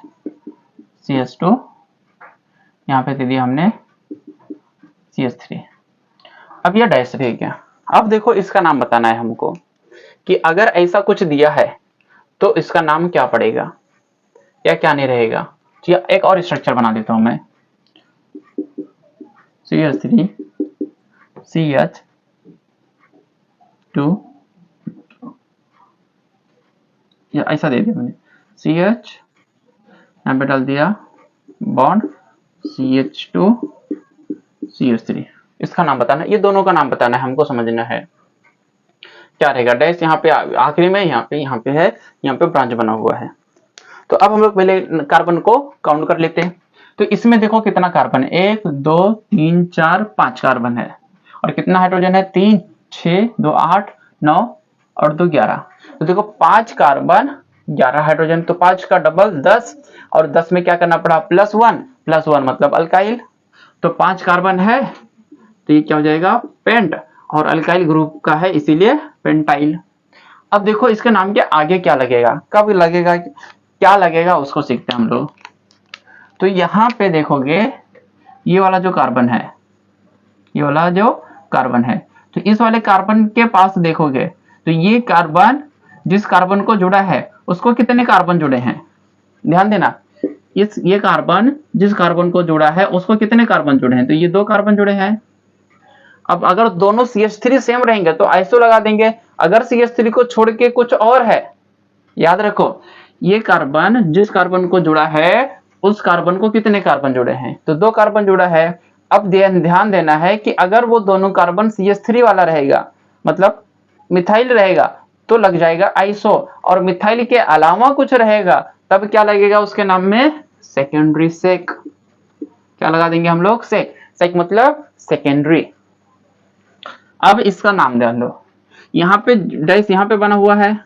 CH2, यहाँ पे दे दिया हमने CH3। अब यह डैश रह गया। अब देखो इसका नाम बताना है हमको कि अगर ऐसा कुछ दिया है तो इसका नाम क्या पड़ेगा या क्या नहीं रहेगा। एक और स्ट्रक्चर बना देता हूं मैं, CH3 CH2, या ऐसा दे दिया मैंने, CH यहाँ पे डाल दिया बॉन्ड CH2 CH3। इसका नाम बताना, ये दोनों का नाम बताना है हमको, समझना है क्या रहेगा। डैश यहाँ पे आखिरी में, यहाँ पे है, यहाँ पे ब्रांच बना हुआ है। तो अब हम लोग पहले कार्बन को काउंट कर लेते हैं। तो इसमें देखो कितना कार्बन है, 1 2 3 4 5 कार्बन है, और कितना हाइड्रोजन है, 3 6 2 8 9 और 2 11। तो देखो 5 कार्बन 11 हाइड्रोजन, तो 5 का डबल 10, और 10 में क्या करना पड़ा, +1 मतलब अल्काइल। तो 5 कार्बन है तो ये क्या हो जाएगा, पेंट, और अल्काइल ग्रुप का है इसीलिए पेंटाइल। अब देखो इसके नाम के आगे क्या लगेगा, कब लगेगा, क्या लगेगा, उसको सीखते हैं हम लोग। तो यहाँ पे देखोगे ये वाला जो कार्बन है, तो इस वाले कार्बन के पास देखोगे तो ये कार्बन जिस कार्बन को जुड़ा है उसको कितने कार्बन जुड़े हैं, ध्यान देना। ये कार्बन जिस कार्बन को जुड़ा है उसको कितने कार्बन जुड़े हैं, तो ये 2 कार्बन जुड़े हैं। अब अगर दोनों CH3 सेम रहेंगे तो आइसो लगा देंगे। अगर CH3 को छोड़ के कुछ और है, याद रखो ये कार्बन जिस कार्बन को जुड़ा है उस कार्बन को कितने कार्बन जुड़े हैं, तो 2 कार्बन जुड़ा है। अब ध्यान देना है कि अगर वो दोनों कार्बन CH3 वाला रहेगा, मतलब मिथाइल रहेगा, तो लग जाएगा आइसो, और मिथाइल के अलावा कुछ रहेगा तब क्या लगेगा उसके नाम में, सेकेंडरी सेक। क्या लगा देंगे हम लोग, सेक मतलब सेकेंडरी। अब इसका नाम ध्यान दो, यहाँ पे डैश यहाँ पे बना हुआ है,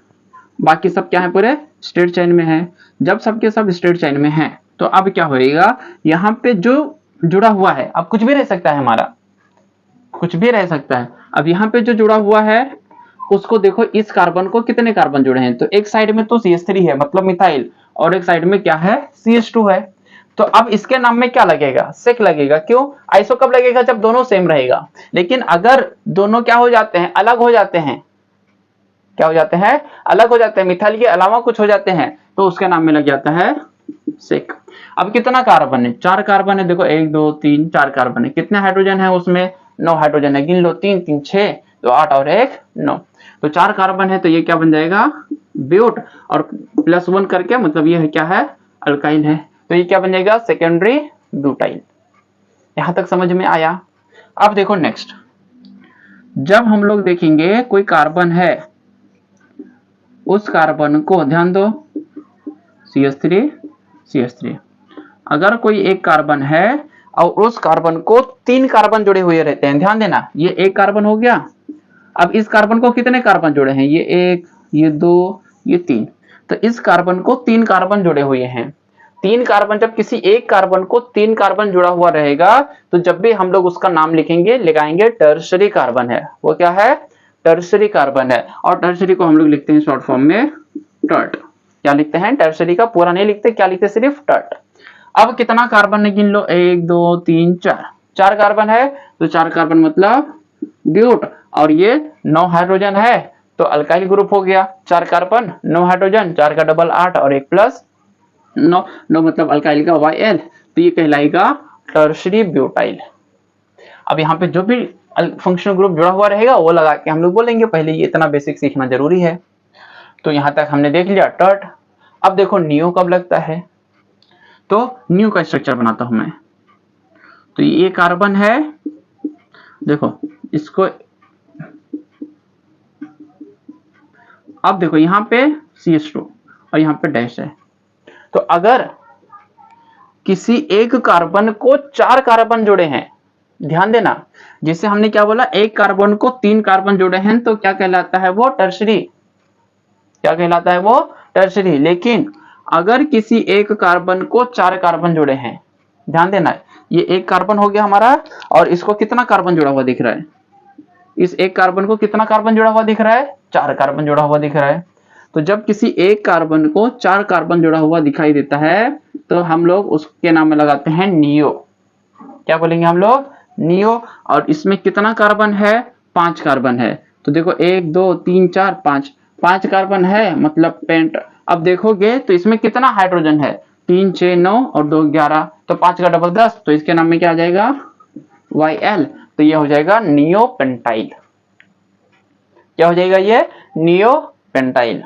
बाकी सब क्या है, पूरे स्ट्रेट चेन में है। जब सबके सब स्ट्रेट चेन में है तो अब क्या होएगा, यहाँ पे जो जुड़ा हुआ है, अब कुछ भी रह सकता है हमारा, कुछ भी रह सकता है। अब यहाँ पे जो जुड़ा हुआ है उसको देखो, इस कार्बन को कितने कार्बन जुड़े हैं, तो एक साइड में तो CH3 है मतलब मिथाइल, और एक साइड में क्या है, CH2 है। तो अब इसके नाम में क्या लगेगा, सेक लगेगा। क्यों, आइसो कब लगेगा, जब दोनों सेम रहेगा। लेकिन अगर दोनों क्या हो जाते हैं, अलग हो जाते हैं, क्या हो जाते हैं, अलग हो जाते हैं, मिथाइल के अलावा कुछ हो जाते हैं, तो उसके नाम में लग जाता है सेक। अब कितना कार्बन है, 4 कार्बन है। देखो 1 2 3 4 कार्बन है। कितने हाइड्रोजन है उसमें, 9 हाइड्रोजन है। गिन लो, 3 3 6 तो 8 और 1 9, तो 4 कार्बन है। तो ये क्या बन जाएगा, ब्यूट, और +1 करके मतलब ये है क्या है, अल्काइल है। तो ये क्या बन जाएगा, सेकेंडरी ब्यूटाइल। यहां तक समझ में आया। अब देखो नेक्स्ट, जब हम लोग देखेंगे कोई कार्बन है, उस कार्बन को ध्यान दो, CH3 अगर कोई एक कार्बन है और उस कार्बन को 3 कार्बन जुड़े हुए रहते हैं, ध्यान देना, ये एक कार्बन हो गया। अब इस कार्बन को कितने कार्बन जुड़े हैं, ये 1 ये 2 ये 3, तो इस कार्बन को 3 कार्बन जुड़े हुए हैं। 3 कार्बन, जब किसी एक कार्बन को 3 कार्बन जुड़ा हुआ रहेगा तो जब भी हम लोग उसका नाम लिखेंगे, लगाएंगे टर्शरी कार्बन है। वो क्या है, टर्शरी कार्बन है। और टर्शरी को हम लोग लिखते हैं शॉर्ट फॉर्म में टर्ट। क्या लिखते हैं, टर्शरी का पूरा नहीं लिखते, क्या लिखते, सिर्फ टर्ट। अब कितना कार्बन है, गिन लो, 1 2 3 4, 4 कार्बन है। तो 4 कार्बन मतलब ब्यूट, और ये 9 हाइड्रोजन है तो अल्काइल ग्रुप हो गया। 4 कार्बन 9 हाइड्रोजन, 4 का डबल 8 और 1 प्लस 9 मतलब अल्काइल का YL, तो ये कहलाएगा टर्शरी ब्यूटाइल। अब यहाँ पे जो भी फंक्शनल ग्रुप जुड़ा हुआ रहेगा वो लगा के हम लोग बोलेंगे। पहले ये इतना बेसिक सीखना जरूरी है। तो यहाँ तक हमने देख लिया टर्ट। अब देखो नियो कब लगता है, तो नियो का स्ट्रक्चर बनाता हूं मैं। तो ये कार्बन है, देखो इसको, अब देखो यहाँ पे CH2 और यहाँ पे डैश है। तो अगर किसी एक कार्बन को 4 कार्बन जुड़े हैं, ध्यान देना, जिससे हमने क्या बोला, एक कार्बन को 3 कार्बन जुड़े हैं, तो क्या कहलाता है वो, टर्शरी। क्या कहलाता है वो, टर्शरी। लेकिन अगर किसी एक कार्बन को 4 कार्बन जुड़े हैं, ध्यान देना, ये एक कार्बन हो गया हमारा, और इसको कितना कार्बन जुड़ा हुआ दिख रहा है, इस एक कार्बन को कितना कार्बन जुड़ा हुआ दिख रहा है, 4 कार्बन जुड़ा हुआ दिख रहा है। तो जब किसी एक कार्बन को 4 कार्बन जुड़ा हुआ दिखाई देता है, तो हम लोग उसके नाम में लगाते हैं नियो। क्या बोलेंगे हम लोग, नियो। और इसमें कितना कार्बन है, 5 कार्बन है। तो देखो 1 2 3 4 5, 5 कार्बन है, मतलब पेंट। अब देखोगे तो इसमें कितना हाइड्रोजन है, 3 6 9 और 2 11, तो 5 का डबल 10, तो इसके नाम में क्या आ जाएगा, YL। तो ये हो जाएगा नियो पेंटाइल। क्या हो जाएगा ये, नियो पेंटाइल।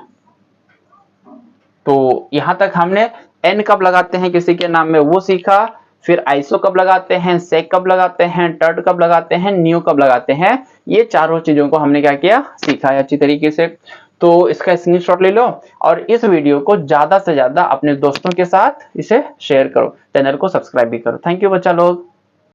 तो यहां तक हमने N कब लगाते हैं किसी के नाम में वो सीखा, फिर आइसो कब लगाते हैं, सेक कब लगाते हैं, टर्ट कब लगाते हैं, नियो कब लगाते हैं, ये चारों चीजों को हमने क्या किया, सीखा है अच्छी तरीके से। तो इसका स्क्रीनशॉट ले लो और इस वीडियो को ज्यादा से ज्यादा अपने दोस्तों के साथ इसे शेयर करो, चैनल को सब्सक्राइब भी करो। थैंक यू बच्चा लोग।